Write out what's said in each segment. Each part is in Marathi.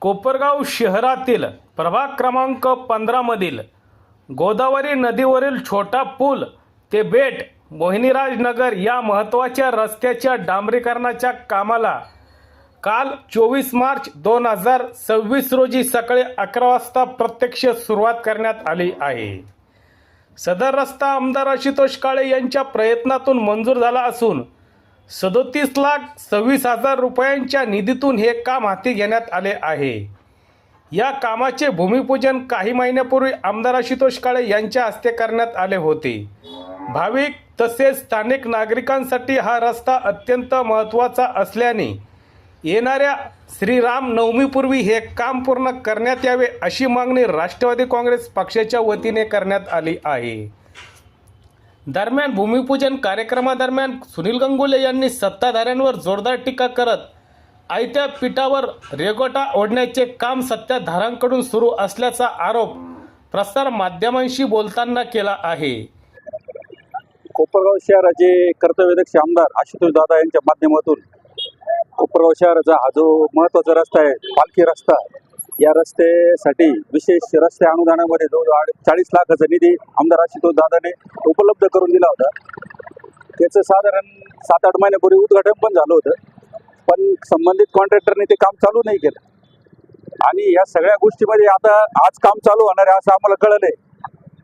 कोपरगाव शहरातील प्रभाग क्रमांक 15 मधील गोदावरी नदीवरील छोटा पूल ते बेट मोहिनीराज नगर या महत्त्वाच्या रस्त्याच्या डांबरीकरणाच्या कामाला काल 24 मार्च 2026 रोजी सकाळी 11 वाजता प्रत्यक्ष सुरुवात करण्यात आली आहे। सदर रस्ता आमदार आशुतोष काळे यांच्या प्रयत्नातून मंजूर झाला असून 37,26,000 रुपयांच्या निधीतून हे काम हाती घेण्यात आले आहे। या कामाचे भूमिपूजन काही महिन्यापूर्वी आमदार आशुतोष काळे यांच्या हस्ते करण्यात आले होते। भाविक तसेच स्थानिक नागरिकांसाठी हा रस्ता अत्यंत महत्त्वाचा असल्याने येणाऱ्या श्रीराम नवमीपूर्वी हे काम पूर्ण करण्यात यावे अशी मागणी राष्ट्रवादी काँग्रेस पक्षाच्या वतीने करण्यात आली आहे। दरम्यान भूमिपूजन कार्यक्रमादरम्यान सुनील गंगुले यांनी सत्ताधाऱ्यांवर जोरदार टीका करत आयत्या पीठावर रेगोटा ओढण्याचे काम सत्ताधाऱ्यांकडून सुरू असल्याचा आरोप प्रसार माध्यमांशी बोलताना केला आहे। कोपरगाव शहराचे कर्तव्यदक्ष आमदार आशुतोष दादा यांच्या माध्यमातून कोपरगाव शहराचा हा जो महत्त्वाचा रस्ता आहे, पालखी रस्ता, या रस्त्यासाठी विशेष रस्ते अनुदानामध्ये जवळजवळ 40 लाखाचा निधी आमदार आशुतोष दादाने उपलब्ध करून दिला होता। त्याचं साधारण 7-8 महिन्यापूर्वी उद्घाटन पण झालं होतं, पण संबंधित कॉन्ट्रॅक्टरने ते काम चालू नाही केलं आणि या सगळ्या गोष्टीमध्ये आता आज काम चालू होणार आहे असं आम्हाला कळलंय।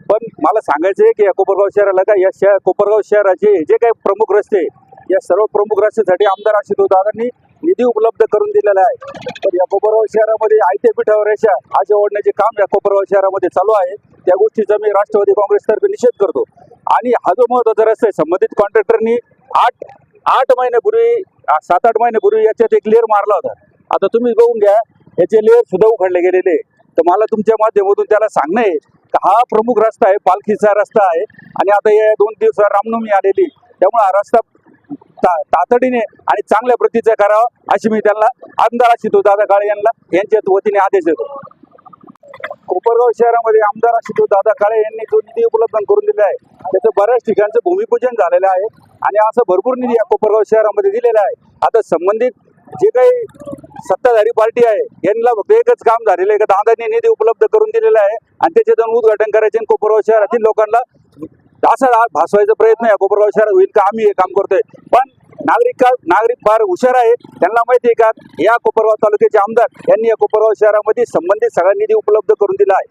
पण मला सांगायचं आहे की या कोपरगाव शहराला का या कोपरगाव शहराचे जे काही प्रमुख रस्ते, या सर्व प्रमुख रस्त्यासाठी आमदार आशुतोष दादांनी निधी उपलब्ध करून दिलेला आहे। तर या कोपरगाव शहरामध्ये आयत्या पीठावर रेषा असे ओढण्याचे काम या कोपरगाव शहरामध्ये चालू आहे। त्या गोष्टीचा मी राष्ट्रवादी काँग्रेसतर्फे निषेध करतो आणि हा जो महत्त्वाचा रस्ता आहे, संबंधित कॉन्ट्रॅक्टरनी 8 महिन्यापूर्वी 7-8 महिन्यापूर्वी याच्यात एक लेअर मारला होता। आता तुम्ही बघून घ्या, याचे लेअर सुद्धा उखडले गेलेले। तर मला तुमच्या माध्यमातून त्याला सांगणं आहे की हा प्रमुख रस्ता आहे, पालखीचा रस्ता आहे आणि आता या 2 दिवसात रामनवमी आलेली, त्यामुळे हा रस्ता तातडीने आणि चांगल्या प्रतीचा करावा अशी मी त्यांना आमदार आशुतोष दादा काळे यांच्या वतीने आदेश देतो। कोपरगाव शहरामध्ये आमदार आशुतोष दादा काळे यांनी जो निधी उपलब्ध करून दिला आहे त्याचं बऱ्याच ठिकाणचं भूमिपूजन झालेलं आहे आणि असं भरपूर निधी या कोपरगाव शहरामध्ये दिलेला आहे। आता संबंधित जे काही सत्ताधारी पार्टी आहे यांना फक्त एकच काम झालेलं आहे की दादांनी निधी उपलब्ध करून दिलेला आहे आणि त्याचे जाऊन उद्घाटन करायचे आणि कोपरगाव शहरातील लोकांना असा भासवायचा प्रयत्न या कोपरगाव शहरात होईल का आम्ही हे काम करतोय। पण नागरिक फार हुशार आहे, त्यांना माहिती आहे का या कोपरगाव तालुक्याचे आमदार यांनी या कोपरगाव शहरामध्ये संबंधित सगळा निधी उपलब्ध करून दिला आहे।